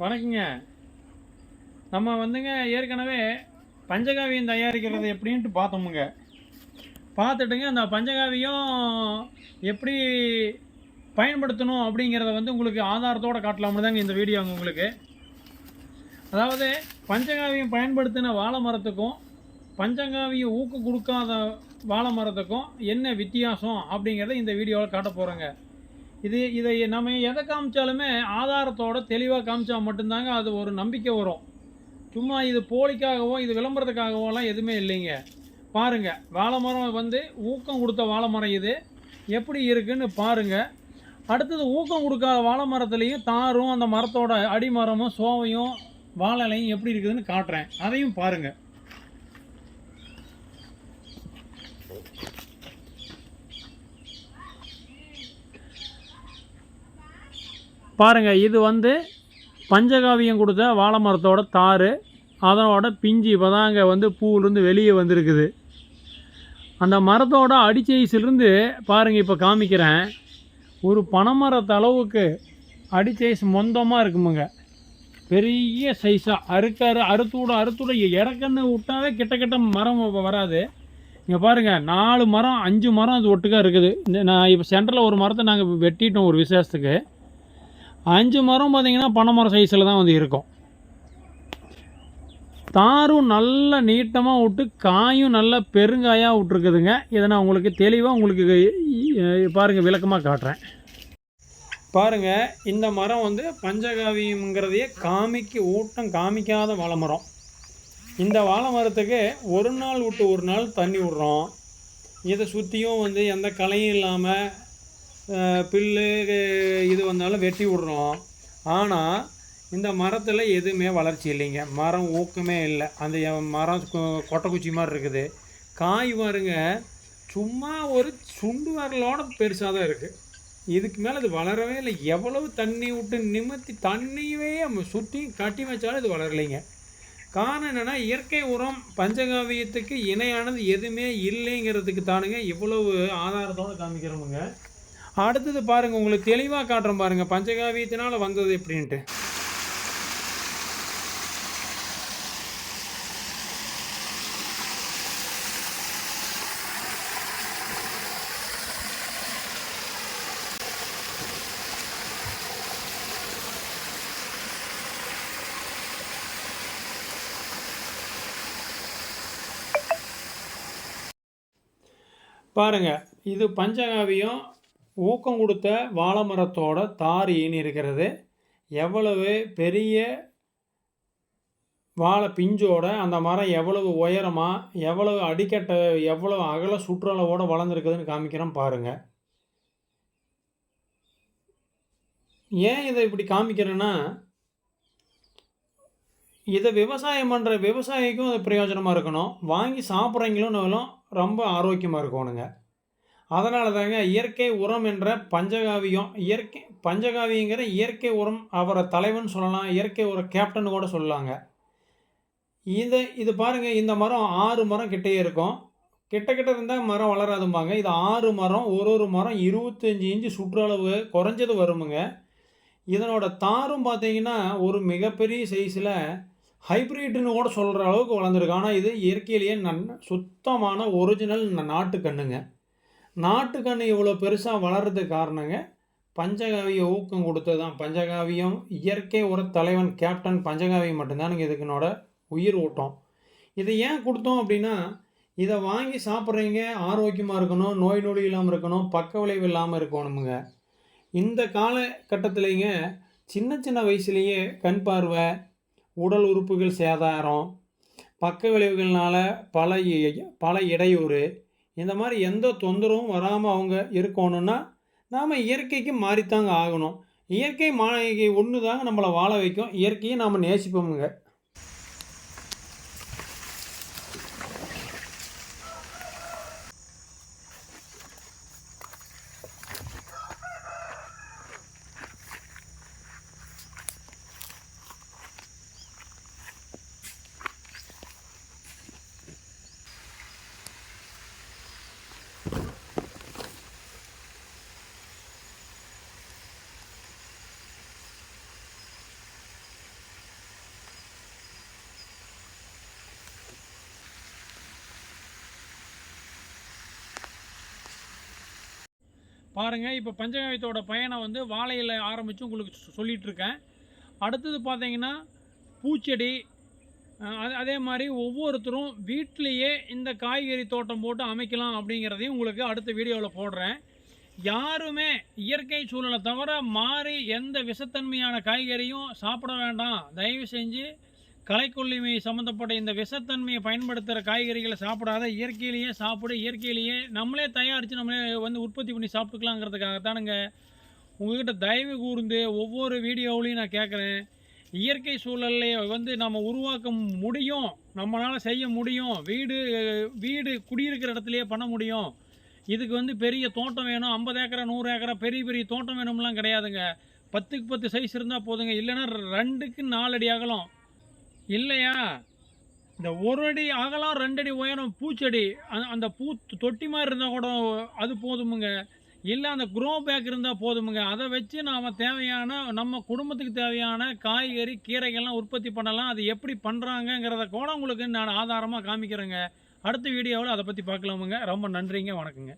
வணக்கங்க. நம்ம வந்துங்க ஏற்கனவே பஞ்சகாவியம் தயாரிக்கிறது எப்படின்ட்டு பார்த்தோமுங்க. பார்த்துட்டுங்க அந்த பஞ்சகாவியம் எப்படி பயன்படுத்தணும் அப்படிங்கிறத வந்து உங்களுக்கு ஆதாரத்தோடு காட்டலாம்னு தாங்க இந்த வீடியோங்க உங்களுக்கு. அதாவது பஞ்சகாவியம் பயன்படுத்தின வாழை மரத்துக்கும் பஞ்சகாவியம் ஊக்கம் கொடுக்காத வாழை மரத்துக்கும் என்ன வித்தியாசம் அப்படிங்கிறத இந்த வீடியோவில் காட்ட போகிறேங்க. இதை நம்ம எதை காமிச்சாலுமே ஆதாரத்தோட தெளிவாக காமிச்சா மட்டும்தாங்க அது ஒரு நம்பிக்கை வரும். சும்மா இது போலிக்காகவோ இது விளம்பரத்துக்காகவோலாம் எதுவுமே இல்லைங்க. பாருங்கள், வாழை மரம் வந்து ஊக்கம் கொடுத்த வாழை மரம் இது எப்படி இருக்குன்னு பாருங்கள். அடுத்தது ஊக்கம் கொடுக்காத வாழை மரத்துலேயும் தாரும் அந்த மரத்தோட அடிமரமும் சோவையும் வாழைலையும் எப்படி இருக்குதுன்னு காட்டுறேன், அதையும் பாருங்கள். பாருங்கள், இது வந்து பஞ்சகாவியம் கொடுத்த வாழை மரத்தோட தார், அதனோட பிஞ்சு இப்போ தாங்க வந்து பூவிலேருந்து வெளியே வந்திருக்குது. அந்த மரத்தோட அடிச்சைஸ்லேருந்து பாருங்கள், இப்போ காமிக்கிறேன். ஒரு பனைமரத்து அளவுக்கு அடிச்சைஸ் மொந்தமாக இருக்குமுங்க. பெரிய சைஸாக அறுத்தூட இடக்கன்று விட்டாவே கிட்ட மரம் வராது. இங்கே பாருங்கள், 4 மரம் 5 மரம் அது ஒட்டுக்காக இருக்குது. நான் இப்போ சென்டரில் ஒரு மரத்தை நாங்கள் வெட்டிட்டோம் ஒரு விசேஷத்துக்கு. 5 மரம் பார்த்திங்கன்னா பனை மரம் சைஸில் தான் வந்து இருக்கும். தாரும் நல்ல நீட்டமாக விட்டு காயும் நல்ல பெருங்காயாக விட்ருக்குதுங்க. இதை நான் உங்களுக்கு தெளிவாக உங்களுக்கு பாருங்கள் விளக்கமாக காட்டுறேன். பாருங்கள், இந்த மரம் வந்து பஞ்சகாவியங்கிறதையே ஊட்டம் காமிக்காத வாழை மரம். இந்த வாழை மரத்துக்கு ஒரு நாள் விட்டு ஒரு நாள் தண்ணி விட்றோம். இதை சுற்றியும் வந்து எந்த களையும் இல்லாமல் புல்லு இது வந்தாலும் வெட்டி விட்றோம். ஆனால் இந்த மரத்தில் எதுவுமே வளர்ச்சி இல்லைங்க. மரம் ஊக்கமே இல்லை. அந்த மரம் கொட்டைக்குச்சி மாதிரி இருக்குது. காய் பாருங்க, சும்மா ஒரு சுண்டு வரலோட பெருசாக தான் இருக்குது. இதுக்கு மேலே அது வளரவே இல்லை. எவ்வளவு தண்ணி விட்டு நிமித்தி தண்ணியவே சுற்றி கட்டி வச்சாலும் இது வளரலைங்க. காரணம் என்னென்னா, இயற்கை உரம் பஞ்சகாவியத்துக்கு இணையானது எதுவுமே இல்லைங்கிறதுக்கு தானுங்க இவ்வளவு ஆதாரத்தோடு காமிக்கிறோமுங்க. அடுத்தது பாருங்கள், உங்களுக்கு தெளிவாக காட்டுறோம் பாருங்கள் பஞ்சகாவியத்தினால் வந்தது எப்படின்ட்டு. பாருங்கள், இது பஞ்சகாவியம் ஊக்கம் கொடுத்த வாழை மரத்தோட தார் ஈனி இருக்கிறது. எவ்வளவு பெரிய வாழை பிஞ்சோட அந்த மரம் எவ்வளவு உயரமாக எவ்வளவு அடிக்கட்டை எவ்வளவு அகல சுற்றளவோடு வளர்ந்துருக்குதுன்னு காமிக்கிறோம் பாருங்கள். ஏன் இதை இப்படி காமிக்கிறேன்னா, இதை விவசாயம் பண்ணுற விவசாயிக்கும் அது பிரயோஜனமாக இருக்கணும், வாங்கி சாப்பிட்றவங்களும் ரொம்ப ஆரோக்கியமாக இருக்கணுங்க. அதனால தாங்க இயற்கை உரம் என்ற பஞ்சகாவியம், பஞ்சகாவியங்கிற இயற்கை உரம் அவரை தலைவன் சொல்லலாம், இயற்கை உர கேப்டன் கூட சொல்லலாங்க. இது பாருங்கள், இந்த மரம் 6 மரம் கிட்டே இருக்கும். கிட்ட இருந்தால் மரம் வளராதும்பாங்க. இது 6 மரம், ஒரு மரம் 25 இன்ச்சு சுற்றளவு குறைஞ்சது வருமுங்க. இதனோட தாரும் பார்த்தீங்கன்னா ஒரு மிகப்பெரிய சைஸில் ஹைப்ரிட்னு கூட சொல்கிற அளவுக்கு வளர்ந்துருக்கு. ஆனால் இது இயற்கையிலேயே சுத்தமான ஒரிஜினல் நாட்டுக்கண்ணுங்க. நாட்டுக்கண்ணு இவ்வளோ பெருசாக வளர்கிறதுக்கு காரணங்க பஞ்சகாவிய ஊக்கம் கொடுத்தது தான். பஞ்சகாவியம் இயற்கை உர தலைவன் கேப்டன் பஞ்சகாவியம் மட்டும்தானுங்க இதுக்குனோட உயிர் ஊட்டம். இதை ஏன் கொடுத்தோம் அப்படின்னா, இதை வாங்கி சாப்பிட்றீங்க ஆரோக்கியமாக இருக்கணும், நோய் நொடி இல்லாமல் இருக்கணும், பக்க விளைவு இல்லாமல் இருக்கணுமுங்க. இந்த காலகட்டத்திலேங்க சின்ன வயசுலேயே கண் பார்வை, உடல் உறுப்புகள் சேதாரம், பக்க விளைவுகள்னால பல இடையூறு, இந்த மாதிரி எந்த தொந்தரவும் வராமல் அவங்க இருக்கணும்னா நாம் இயற்கைக்கு மாறித்தாங்க ஆகணும். இயற்கை ஒன்று தாங்க நம்மளை வாழ வைக்கும். இயற்கையை நாம் நேசிப்போமுங்க. பாருங்கள். இப்போ பஞ்சகாவியத்தோட பயனை வந்து வாழையில் ஆரம்பித்து உங்களுக்கு சொல்லிகிட்ருக்கேன். அடுத்தது பார்த்தீங்கன்னா பூச்செடி. அதே மாதிரி ஒவ்வொருத்தரும் வீட்டிலையே இந்த காய்கறி தோட்டம் போட்டு அமைக்கலாம் அப்படிங்கிறதையும் உங்களுக்கு அடுத்த வீடியோவில் போடுறேன். யாருமே இயற்கை சூழலை தவிர மாறி எந்த விஷத்தன்மையான காய்கறியும் சாப்பிட வேண்டாம். தயவு செஞ்சு களைக்கொல்லிமை சம்மந்தப்பட்ட இந்த விஷத்தன்மையை பயன்படுத்துகிற காய்கறிகளை சாப்பிடாத, இயற்கையிலேயே சாப்பிடு. இயற்கையிலேயே நம்மளே தயாரித்து நம்மளே வந்து உற்பத்தி பண்ணி சாப்பிட்டுக்கலாங்கிறதுக்காகத்தானுங்க உங்கள்கிட்ட தயவு கூர்ந்து ஒவ்வொரு வீடியோவிலையும் நான் கேட்குறேன். இயற்கை சூழலை வந்து நம்ம உருவாக்க முடியும், நம்மளால் செய்ய முடியும். வீடு குடியிருக்கிற இடத்துலையே பண்ண முடியும். இதுக்கு வந்து பெரிய தோட்டம் வேணும், 50 ஏக்கரா 100 ஏக்கரா பெரிய பெரிய தோட்டம் வேணும்லாம் கிடையாதுங்க. 10க்கு 10 சைஸ் இருந்தால் போதுங்க. இல்லைன்னா 2க்கு 4 அடி அகலம், இல்லையா இந்த 1 அடி அகலம் 2 அடி உயரம் பூச்செடி. அந்த பூ தொட்டி மாதிரி இருந்தால் கூட அது போதுமுங்க. இல்லை அந்த க்ரோ பேக் இருந்தால் போதுமுங்க. அதை வச்சு நாம் தேவையான நம்ம குடும்பத்துக்கு தேவையான காய்கறி கீரைகள்லாம் உற்பத்தி பண்ணலாம். அது எப்படி பண்ணுறாங்கங்கிறத கூட உங்களுக்கு நான் ஆதாரமாக காமிக்கிறேங்க. அடுத்த வீடியோவில் அதை பற்றி பார்க்கலாமுங்க. ரொம்ப நன்றிங்க. வணக்கங்க.